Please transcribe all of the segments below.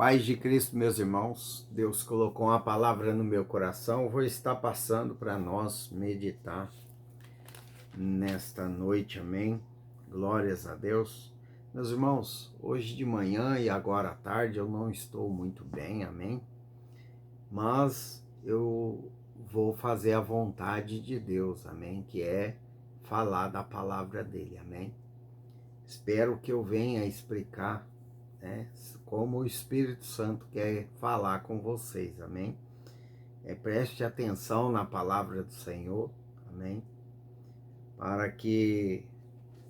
Paz de Cristo, meus irmãos, Deus colocou uma palavra no meu coração, vou estar passando para nós meditar nesta noite, amém? Glórias a Deus. Meus irmãos, hoje de manhã e agora à tarde eu não estou muito bem, amém? Mas eu vou fazer a vontade de Deus, amém? Que é falar da palavra dele, amém? Espero que eu venha explicar, né, como o Espírito Santo quer falar com vocês, amém? Preste atenção na palavra do Senhor, amém? Para que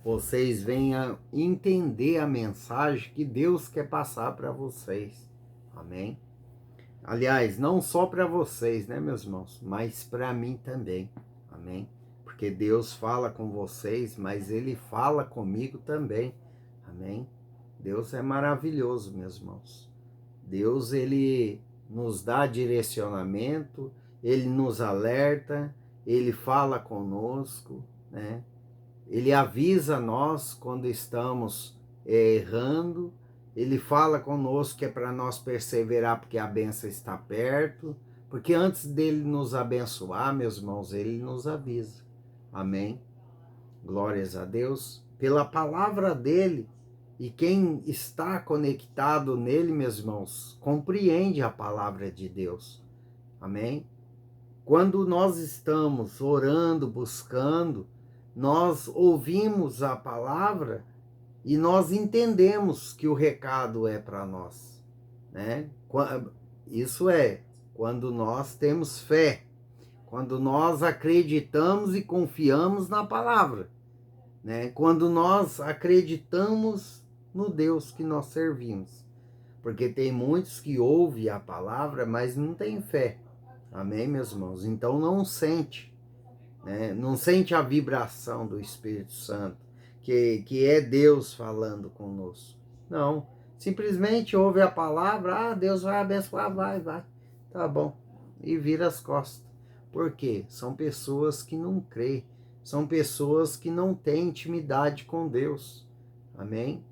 vocês venham entender a mensagem que Deus quer passar para vocês, amém? Aliás, não só para vocês, né, meus irmãos, mas para mim também, amém? Porque Deus fala com vocês, mas Ele fala comigo também, amém? Deus é maravilhoso, meus irmãos. Deus, Ele nos dá direcionamento, Ele nos alerta, Ele fala conosco, né? Ele avisa nós quando estamos errando, Ele fala conosco que é para nós perseverar porque a bênção está perto, porque antes dele nos abençoar, meus irmãos, Ele nos avisa. Amém? Glórias a Deus. Pela palavra dele, e quem está conectado nele, meus irmãos, compreende a palavra de Deus. Amém? Quando nós estamos orando, buscando, nós ouvimos a palavra e nós entendemos que o recado é para nós, né? Isso é, quando nós temos fé, quando nós acreditamos e confiamos na palavra, né? Quando nós acreditamos no Deus que nós servimos. Porque tem muitos que ouvem a palavra, mas não têm fé. Amém, meus irmãos? Então não sente, né? Não sente a vibração do Espírito Santo, que é Deus falando conosco. Não, simplesmente ouve a palavra, Deus vai abençoar, vai. Tá bom. E vira as costas. Por quê? São pessoas que não creem, são pessoas que não têm intimidade com Deus. Amém?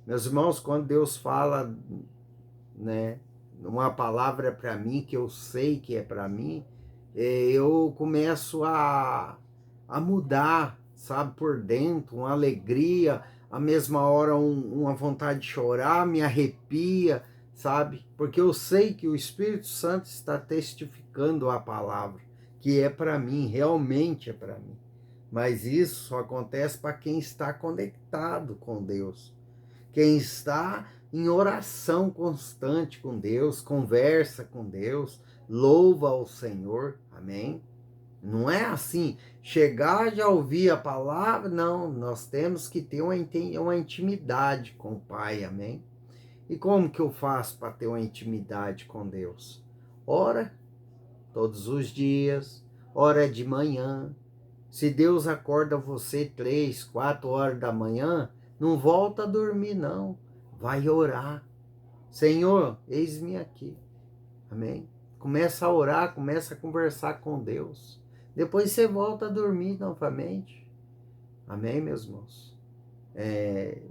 Meus irmãos, quando Deus fala, né, uma palavra para mim, que eu sei que é para mim, eu começo a mudar, sabe, por dentro, uma alegria, a mesma hora uma vontade de chorar, me arrepia, sabe? Porque eu sei que o Espírito Santo está testificando a palavra, que é para mim, realmente é para mim. Mas isso só acontece para quem está conectado com Deus. Quem está em oração constante com Deus, conversa com Deus, louva ao Senhor, amém? Não é assim, chegar já ouvir a palavra, não, nós temos que ter uma intimidade com o Pai, amém? E como que eu faço para ter uma intimidade com Deus? Ora todos os dias, ora de manhã. Se Deus acorda você 3, 4 horas da manhã, não volta a dormir, não. Vai orar. Senhor, eis-me aqui. Amém? Começa a orar, começa a conversar com Deus. Depois você volta a dormir novamente. Amém, meus irmãos?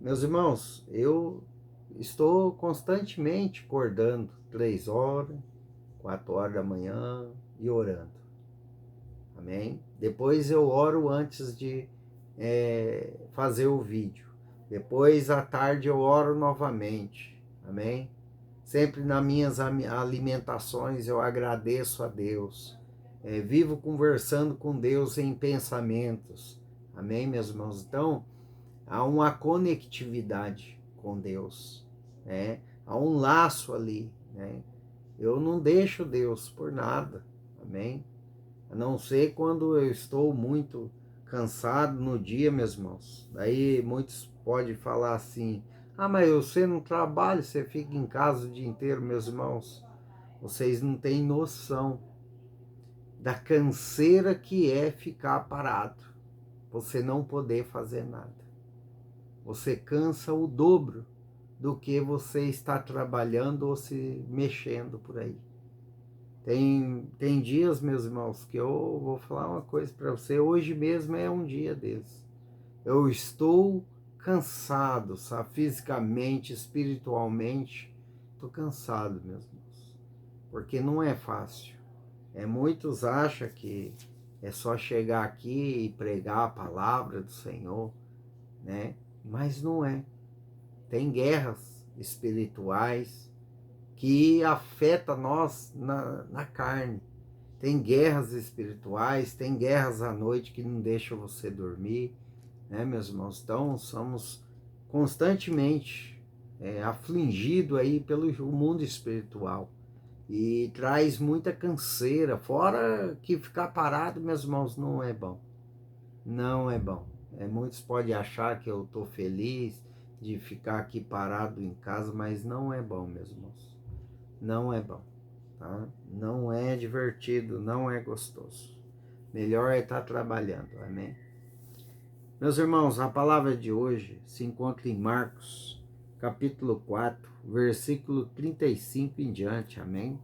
Meus irmãos, eu estou constantemente acordando 3 horas, 4 horas da manhã e orando. Amém? Depois eu oro antes de fazer o vídeo. Depois à tarde eu oro novamente. Amém? Sempre nas minhas alimentações eu agradeço a Deus. Vivo conversando com Deus em pensamentos. Amém, meus irmãos? Então, há uma conectividade com Deus, né? Há um laço ali, né? Eu não deixo Deus por nada. Amém? A não ser quando eu estou muito cansado no dia, meus irmãos. Daí muitos podem falar assim: mas você não trabalha, você fica em casa o dia inteiro, meus irmãos. Vocês não têm noção da canseira que é ficar parado. Você não poder fazer nada. Você cansa o dobro do que você está trabalhando ou se mexendo por aí. Tem dias, meus irmãos, que eu vou falar uma coisa para você. Hoje mesmo é um dia desses. Eu estou cansado, sabe? Fisicamente, espiritualmente. Tô cansado, meus irmãos, porque não é fácil. Muitos acham que é só chegar aqui e pregar a palavra do Senhor, né? Mas não é. Tem guerras espirituais que afetam nós na carne. Tem guerras espirituais, tem guerras à noite que não deixam você dormir, né, meus irmãos? Então, somos constantemente afligidos aí pelo mundo espiritual. E traz muita canseira, fora que ficar parado, meus irmãos, não é bom. Não é bom. Muitos podem achar que eu estou feliz de ficar aqui parado em casa, mas não é bom, meus irmãos. Não é bom, tá? Não é divertido, não é gostoso. Melhor é estar trabalhando, amém? Meus irmãos, a palavra de hoje se encontra em Marcos, capítulo 4, versículo 35 em diante, amém?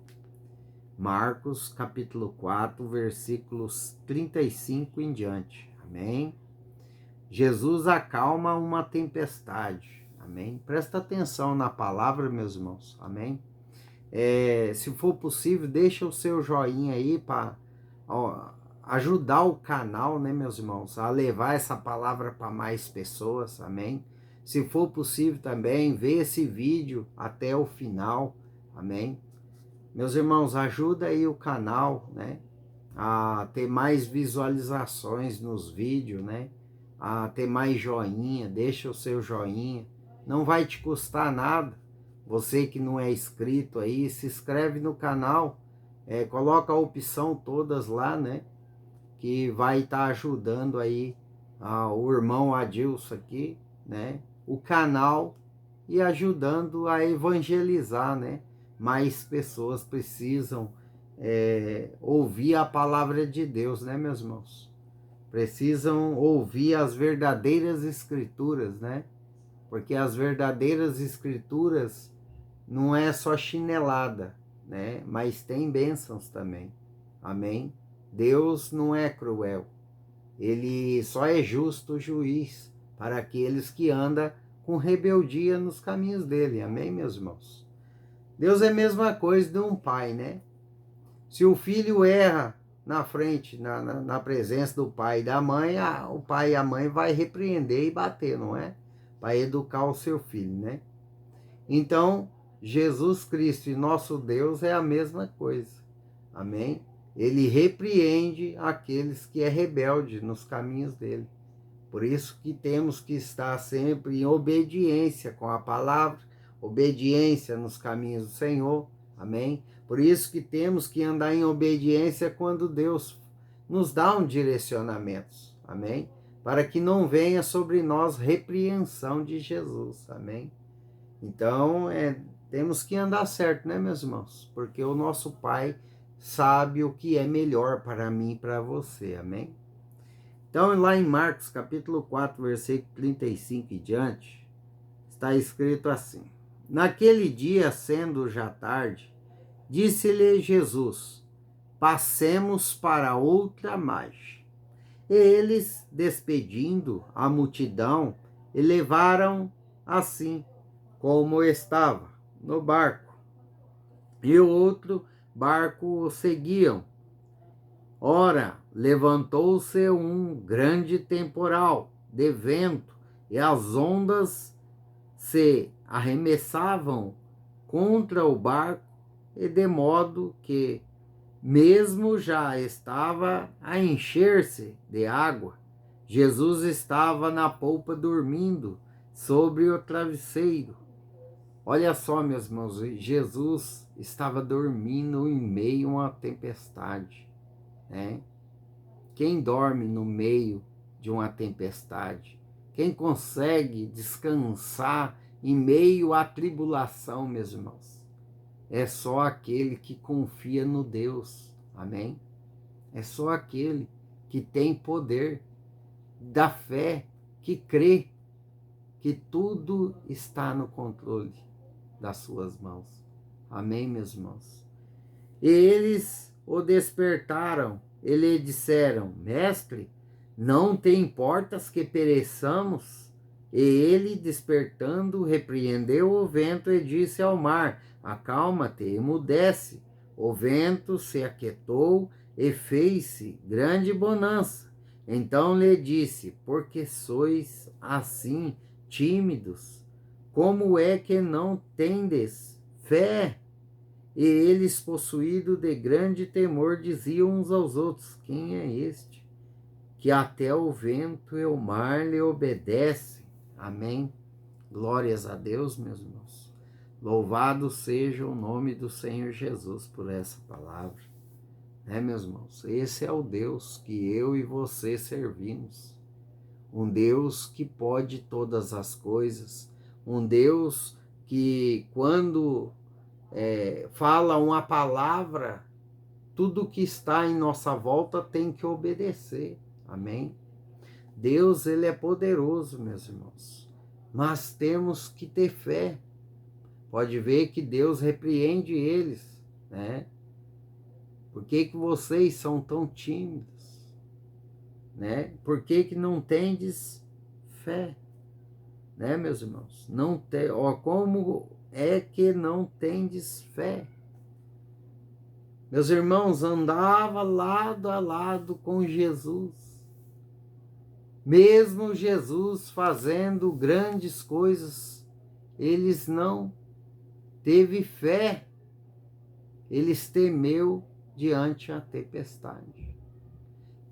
Marcos, capítulo 4, versículos 35 em diante, amém? Jesus acalma uma tempestade, amém? Presta atenção na palavra, meus irmãos, amém? Se for possível, deixa o seu joinha aí para ajudar o canal, né, meus irmãos, a levar essa palavra para mais pessoas, amém? Se for possível também, ver esse vídeo até o final, amém? Meus irmãos, ajuda aí o canal, né, a ter mais visualizações nos vídeos, né, a ter mais joinha, deixa o seu joinha, não vai te custar nada. Você que não é inscrito aí, se inscreve no canal, coloca a opção todas lá, né, que vai estar ajudando aí o irmão Adilson aqui, né, o canal e ajudando a evangelizar, né, mais pessoas precisam ouvir a palavra de Deus, né, meus irmãos? Precisam ouvir as verdadeiras escrituras, né? Porque as verdadeiras escrituras não é só chinelada, né? Mas tem bênçãos também, amém? Deus não é cruel, Ele só é justo juiz para aqueles que andam com rebeldia nos caminhos dele, amém, meus irmãos? Deus é a mesma coisa de um pai, né? Se o filho erra na frente, na presença do pai e da mãe, o pai e a mãe vai repreender e bater, não é? Para educar o seu filho, né? Então, Jesus Cristo e nosso Deus é a mesma coisa, amém? Ele repreende aqueles que é rebelde nos caminhos dele. Por isso que temos que estar sempre em obediência com a palavra, obediência nos caminhos do Senhor, amém? Por isso que temos que andar em obediência quando Deus nos dá um direcionamento, amém? Para que não venha sobre nós repreensão de Jesus, amém? Então, temos que andar certo, né, meus irmãos? Porque o nosso Pai sabe o que é melhor para mim e para você, amém? Então, lá em Marcos, capítulo 4, versículo 35 e diante, está escrito assim: Naquele dia, sendo já tarde, disse-lhe Jesus: Passemos para outra margem. E eles, despedindo a multidão, elevaram assim como estava no barco, e o outro barco o seguiam. Ora, levantou-se um grande temporal de vento, e as ondas se arremessavam contra o barco, e de modo que, mesmo já estava a encher-se de água, Jesus estava na polpa dormindo sobre o travesseiro. Olha só, meus irmãos, Jesus estava dormindo em meio a uma tempestade, né? Quem dorme no meio de uma tempestade? Quem consegue descansar em meio à tribulação, meus irmãos? É só aquele que confia no Deus, amém? É só aquele que tem poder da fé, que crê que tudo está no controle das suas mãos. Amém, meus irmãos? E eles o despertaram e lhe disseram: Mestre, não te importas que pereçamos? E ele, despertando, repreendeu o vento e disse ao mar: acalma-te, emudece. O vento se aquietou e fez-se grande bonança. Então lhe disse: por que sois assim tímidos? Como é que não tendes fé? E eles, possuídos de grande temor, diziam uns aos outros: quem é este, que até o vento e o mar lhe obedecem? Amém. Glórias a Deus, meus irmãos. Louvado seja o nome do Senhor Jesus por essa palavra. Meus irmãos? Esse é o Deus que eu e você servimos. Um Deus que pode todas as coisas. Um Deus que, quando fala uma palavra, tudo que está em nossa volta tem que obedecer. Amém? Deus, ele é poderoso, meus irmãos. Mas temos que ter fé. Pode ver que Deus repreende eles, né? Por que vocês são tão tímidos? Né? Por que não tendes fé? Né, meus irmãos? Não tem, como é que não tendes fé? Meus irmãos, andava lado a lado com Jesus. Mesmo Jesus fazendo grandes coisas, eles não teve fé. Eles temeu diante a tempestade.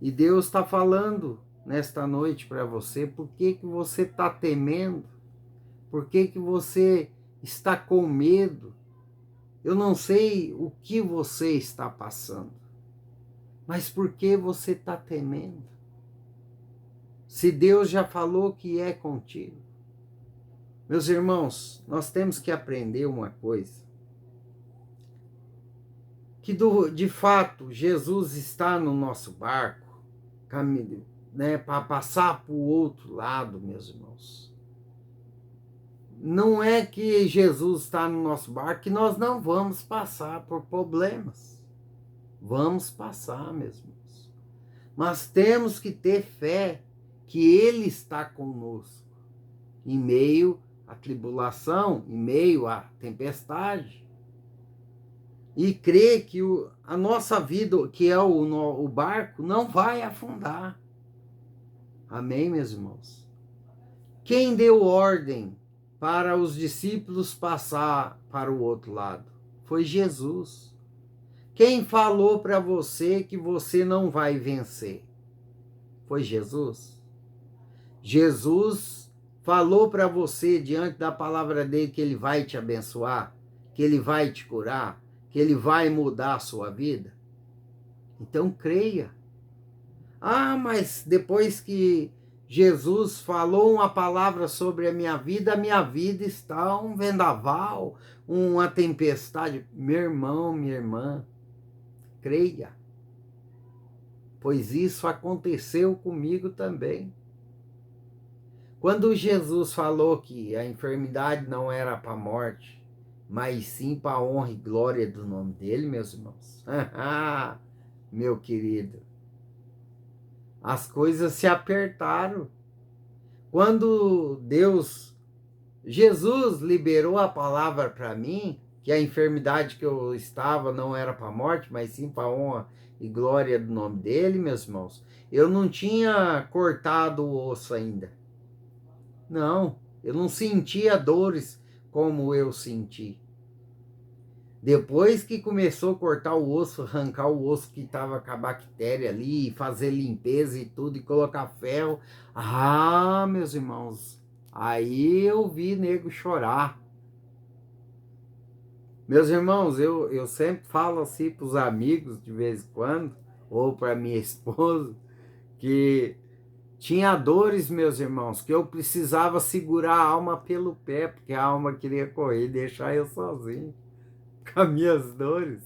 E Deus está falando nesta noite para você: por que você está temendo? Por que você está com medo? Eu não sei o que você está passando, mas por que você está temendo? Se Deus já falou que é contigo. Meus irmãos, nós temos que aprender uma coisa. Que de fato Jesus está no nosso barco, né, para passar para o outro lado, meus irmãos. Não é que Jesus está no nosso barco que nós não vamos passar por problemas. Vamos passar, meus irmãos. Mas temos que ter fé que Ele está conosco, em meio à tribulação, em meio à tempestade. E crer que a nossa vida, que é o barco, não vai afundar. Amém, meus irmãos? Quem deu ordem para os discípulos passar para o outro lado? Foi Jesus. Quem falou para você que você não vai vencer? Foi Jesus. Jesus falou para você, diante da palavra dele, que ele vai te abençoar, que ele vai te curar, que ele vai mudar a sua vida? Então creia. Ah, mas depois que Jesus falou uma palavra sobre a minha vida está um vendaval, uma tempestade. Meu irmão, minha irmã, creia. Pois isso aconteceu comigo também. Quando Jesus falou que a enfermidade não era para a morte, mas sim para a honra e glória do nome dele, meus irmãos. Meu querido, as coisas se apertaram. Quando Jesus liberou a palavra para mim, que a enfermidade que eu estava não era para a morte, mas sim para a honra e glória do nome dele, meus irmãos, eu não tinha cortado o osso ainda. Não, eu não sentia dores como eu senti. Depois que começou a cortar o osso, arrancar o osso que estava com a bactéria ali, fazer limpeza e tudo, e colocar ferro, meus irmãos, aí eu vi nego chorar. Meus irmãos, eu sempre falo assim para os amigos de vez em quando, ou para minha esposa, que tinha dores, meus irmãos, que eu precisava segurar a alma pelo pé, porque a alma queria correr e deixar eu sozinho, com as minhas dores.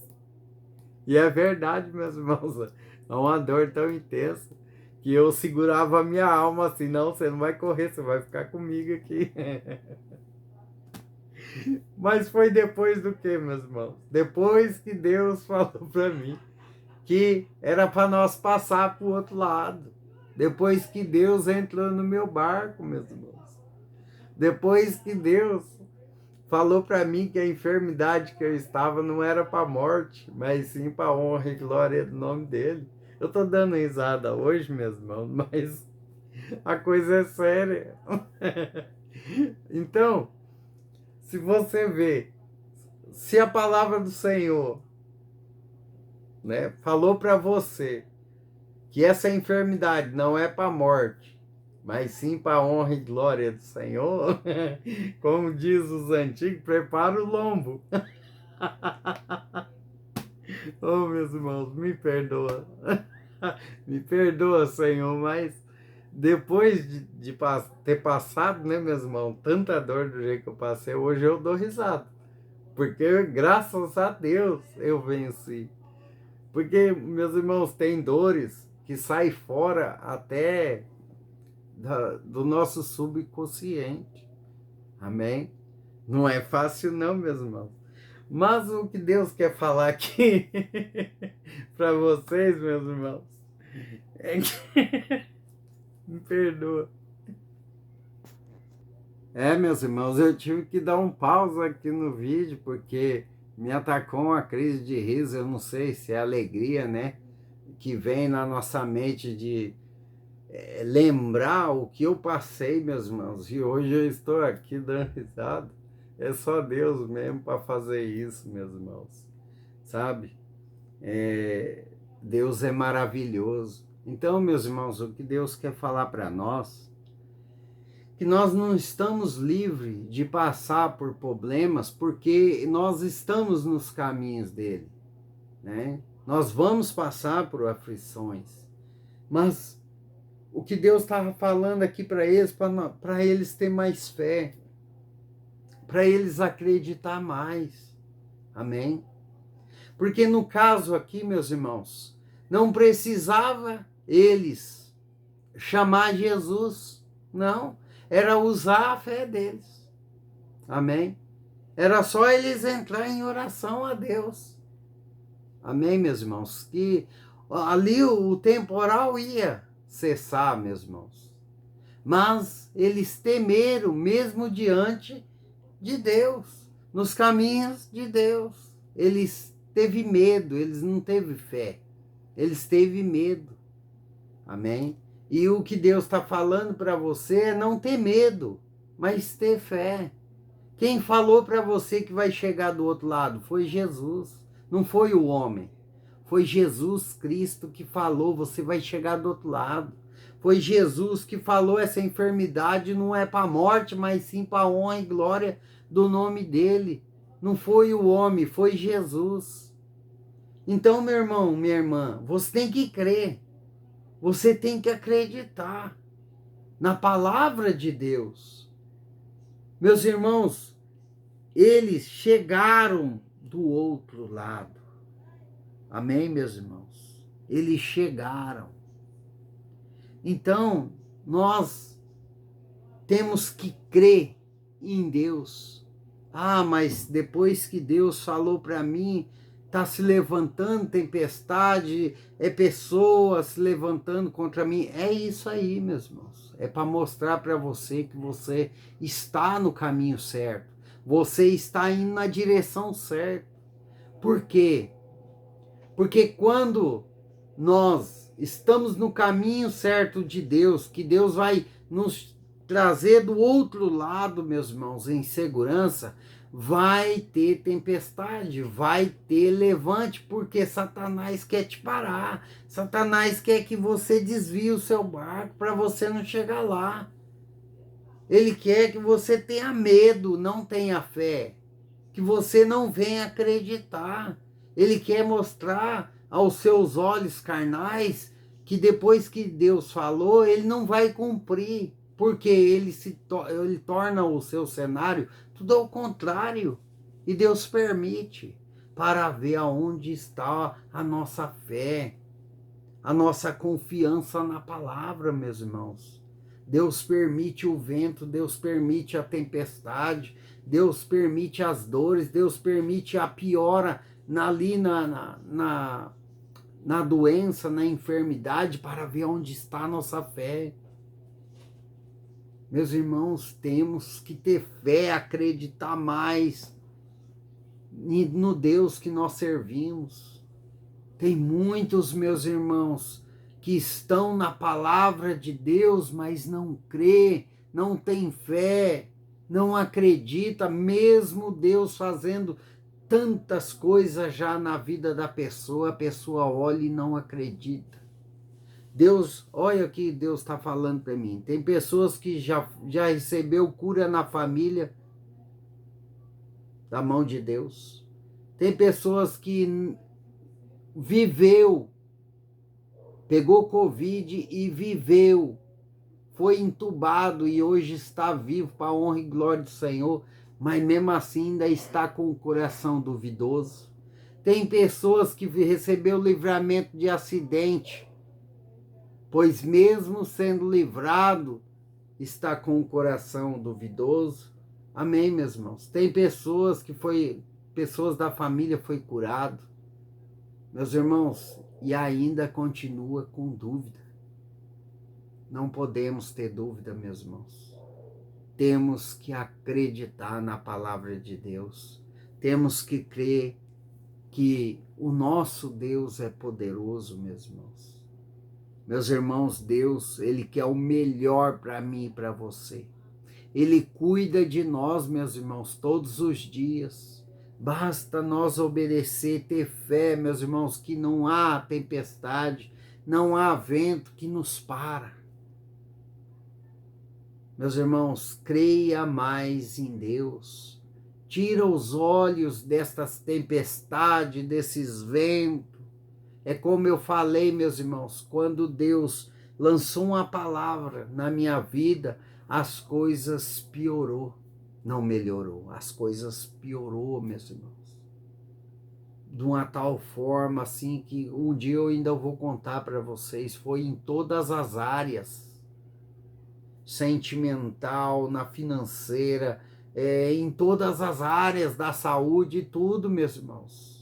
E é verdade, meus irmãos, é uma dor tão intensa, que eu segurava a minha alma assim: não, você não vai correr, você vai ficar comigo aqui. Mas foi depois do que, meus irmãos? Depois que Deus falou para mim que era para nós passar para o outro lado. Depois que Deus entrou no meu barco, meus irmãos. Depois que Deus falou para mim que a enfermidade que eu estava não era para morte, mas sim para honra e glória do nome dele. Eu tô dando risada hoje, meus irmãos, mas a coisa é séria. Então, se você vê, se a palavra do Senhor, né, falou para você que essa enfermidade não é para morte, mas sim para a honra e glória do Senhor, como diz os antigos, prepara o lombo. Oh, meus irmãos, me perdoa. Me perdoa, Senhor, mas depois de ter passado, né, meus irmãos, tanta dor do jeito que eu passei, hoje eu dou risada. Porque, graças a Deus, eu venci. Porque, meus irmãos, tem dores que saem fora até do nosso subconsciente. Amém? Não é fácil não, meus irmãos. Mas o que Deus quer falar aqui para vocês, meus irmãos, é que... Me perdoa. Meus irmãos, eu tive que dar um pause aqui no vídeo, porque me atacou uma crise de riso, eu não sei se é alegria, né? Que vem na nossa mente de lembrar o que eu passei, meus irmãos. E hoje eu estou aqui dando risada. É só Deus mesmo para fazer isso, meus irmãos. Sabe? Deus é maravilhoso. Então, meus irmãos, o que Deus quer falar para nós, que nós não estamos livres de passar por problemas, porque nós estamos nos caminhos dele, né? Nós vamos passar por aflições, mas o que Deus estava falando aqui para eles ter mais fé, para eles acreditar mais, amém? Porque no caso aqui, meus irmãos, não precisava eles chamar Jesus, não, era usar a fé deles, amém? Era só eles entrar em oração a Deus, amém, meus irmãos? Que ali o temporal ia cessar, meus irmãos, mas eles temeram mesmo diante de Deus, nos caminhos de Deus. Eles teve medo, eles não teve fé, eles teve medo, amém? E o que Deus está falando para você é não ter medo, mas ter fé. Quem falou para você que vai chegar do outro lado foi Jesus, não foi o homem. Foi Jesus Cristo que falou, você vai chegar do outro lado. Foi Jesus que falou, essa enfermidade não é para a morte, mas sim para a honra e glória do nome dele. Não foi o homem, foi Jesus. Então, meu irmão, minha irmã, você tem que crer. Você tem que acreditar na palavra de Deus. Meus irmãos, eles chegaram do outro lado. Amém, meus irmãos? Eles chegaram. Então, nós temos que crer em Deus. Ah, mas depois que Deus falou para mim, está se levantando tempestade, é pessoas se levantando contra mim. É isso aí, meus irmãos. É para mostrar para você que você está no caminho certo. Você está indo na direção certa. Por quê? Porque quando nós estamos no caminho certo de Deus, que Deus vai nos trazer do outro lado, meus irmãos, em segurança, vai ter tempestade, vai ter levante, porque Satanás quer te parar. Satanás quer que você desvie o seu barco para você não chegar lá. Ele quer que você tenha medo, não tenha fé, que você não venha acreditar. Ele quer mostrar aos seus olhos carnais que depois que Deus falou, ele não vai cumprir, porque ele torna o seu cenário tudo ao contrário. E Deus permite para ver aonde está a nossa fé, a nossa confiança na palavra, meus irmãos. Deus permite o vento, Deus permite a tempestade, Deus permite as dores, Deus permite a piora ali na doença, na enfermidade, para ver onde está a nossa fé. Meus irmãos, temos que ter fé, acreditar mais no Deus que nós servimos. Tem muitos, meus irmãos, que estão na palavra de Deus, mas não crê, não tem fé, não acredita, mesmo Deus fazendo tantas coisas já na vida da pessoa, a pessoa olha e não acredita. Deus, olha o que Deus está falando para mim. Tem pessoas que já recebeu cura na família da mão de Deus. Tem pessoas que viveu, pegou Covid e viveu, foi entubado e hoje está vivo para a honra e glória do Senhor, mas mesmo assim ainda está com o coração duvidoso. Tem pessoas que recebeu livramento de acidente, pois mesmo sendo livrado, está com o coração duvidoso. Amém, meus irmãos? Tem pessoas pessoas da família foi curado, meus irmãos, e ainda continua com dúvida. Não podemos ter dúvida, meus irmãos. Temos que acreditar na palavra de Deus. Temos que crer que o nosso Deus é poderoso, meus irmãos. Meus irmãos, Deus, Ele quer o melhor para mim e para você. Ele cuida de nós, meus irmãos, todos os dias. Basta nós obedecer, ter fé, meus irmãos, que não há tempestade, não há vento que nos para. Meus irmãos, creia mais em Deus. Tira os olhos destas tempestades, desses ventos. É como eu falei, meus irmãos, quando Deus lançou uma palavra na minha vida, as coisas piorou, não melhorou, as coisas piorou, meus irmãos. De uma tal forma assim que um dia eu ainda vou contar para vocês, foi em todas as áreas, sentimental, na financeira, em todas as áreas da saúde, tudo, meus irmãos.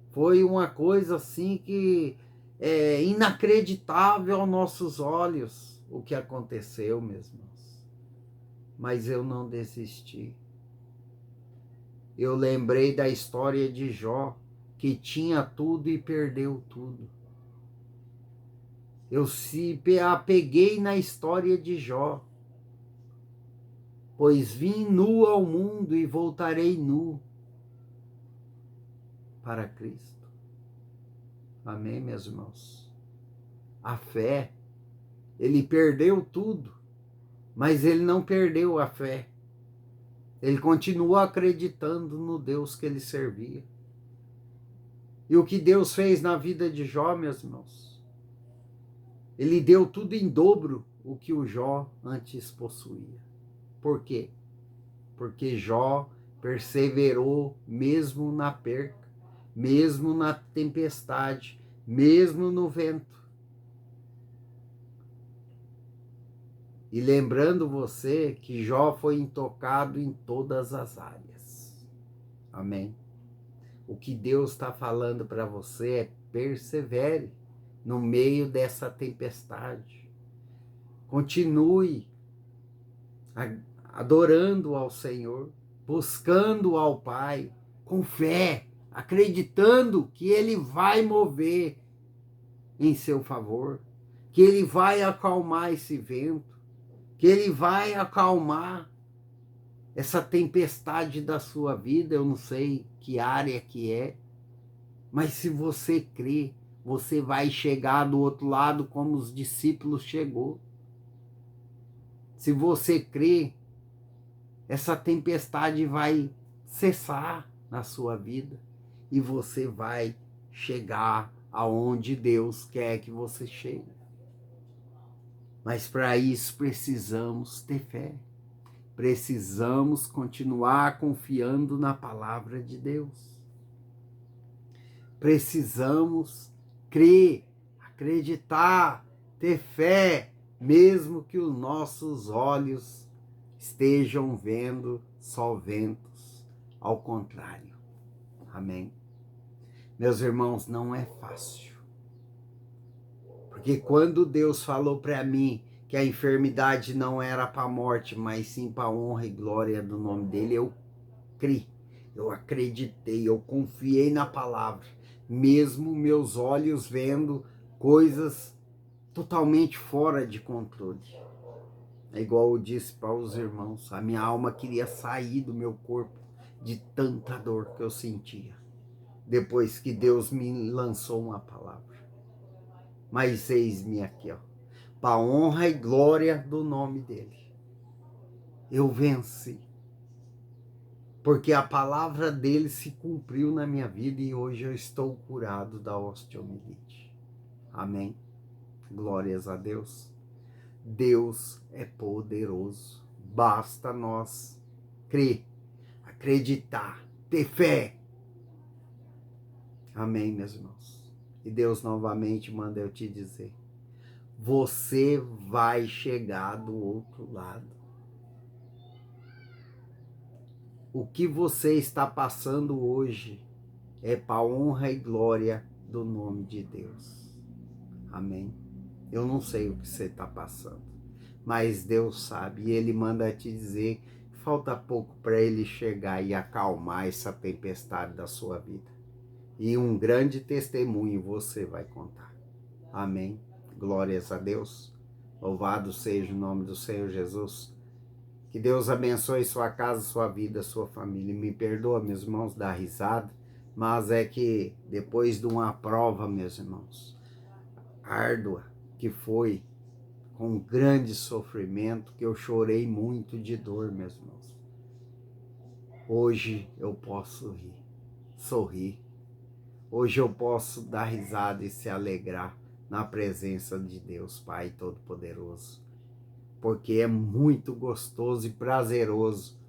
Foi uma coisa assim que é inacreditável aos nossos olhos o que aconteceu, meus irmãos. Mas eu não desisti. Eu lembrei da história de Jó, que tinha tudo e perdeu tudo. Eu se apeguei na história de Jó, pois vim nu ao mundo e voltarei nu para Cristo. Amém, meus irmãos? A fé, ele perdeu tudo, mas ele não perdeu a fé. Ele continuou acreditando no Deus que ele servia. E o que Deus fez na vida de Jó, meus irmãos? Ele deu tudo em dobro o que o Jó antes possuía. Por quê? Porque Jó perseverou mesmo na perca, mesmo na tempestade, mesmo no vento. E lembrando você que Jó foi intocado em todas as áreas. Amém? O que Deus está falando para você é persevere no meio dessa tempestade. Continue adorando ao Senhor, buscando ao Pai, com fé, acreditando que Ele vai mover em seu favor, que Ele vai acalmar esse vento, que Ele vai acalmar essa tempestade da sua vida. Eu não sei que área que é, mas se você crê, você vai chegar do outro lado como os discípulos chegou. Se você crê, essa tempestade vai cessar na sua vida e você vai chegar aonde Deus quer que você chegue. Mas para isso precisamos ter fé. Precisamos continuar confiando na palavra de Deus. Precisamos crer, acreditar, ter fé, mesmo que os nossos olhos estejam vendo só ventos. Ao contrário. Amém? Meus irmãos, não é fácil. Porque quando Deus falou para mim que a enfermidade não era para a morte, mas sim para a honra e glória do nome dele, eu criei, eu acreditei, eu confiei na palavra, mesmo meus olhos vendo coisas totalmente fora de controle. É igual eu disse para os irmãos, a minha alma queria sair do meu corpo de tanta dor que eu sentia, depois que Deus me lançou uma palavra. Mas eis-me aqui, ó, para a honra e glória do nome dele. Eu venci, porque a palavra dele se cumpriu na minha vida e hoje eu estou curado da osteomielite. Amém? Glórias a Deus. Deus é poderoso. Basta nós crer, acreditar, ter fé. Amém, meus irmãos? E Deus novamente manda eu te dizer, você vai chegar do outro lado. O que você está passando hoje é para a honra e glória do nome de Deus. Amém? Eu não sei o que você está passando, mas Deus sabe e Ele manda te dizer, falta pouco para Ele chegar e acalmar essa tempestade da sua vida. E um grande testemunho você vai contar. Amém? Glórias a Deus. Louvado seja o nome do Senhor Jesus. Que Deus abençoe sua casa, sua vida, sua família. Me perdoa, meus irmãos, dar risada, mas é que depois de uma prova, meus irmãos, árdua, que foi com grande sofrimento, que eu chorei muito de dor, meus irmãos. Hoje eu posso rir, sorrir. Hoje eu posso dar risada e se alegrar na presença de Deus, Pai Todo-Poderoso. Porque é muito gostoso e prazeroso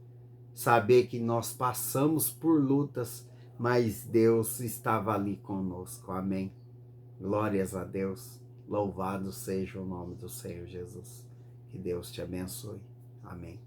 saber que nós passamos por lutas, mas Deus estava ali conosco. Amém? Glórias a Deus. Louvado seja o nome do Senhor Jesus. Que Deus te abençoe. Amém.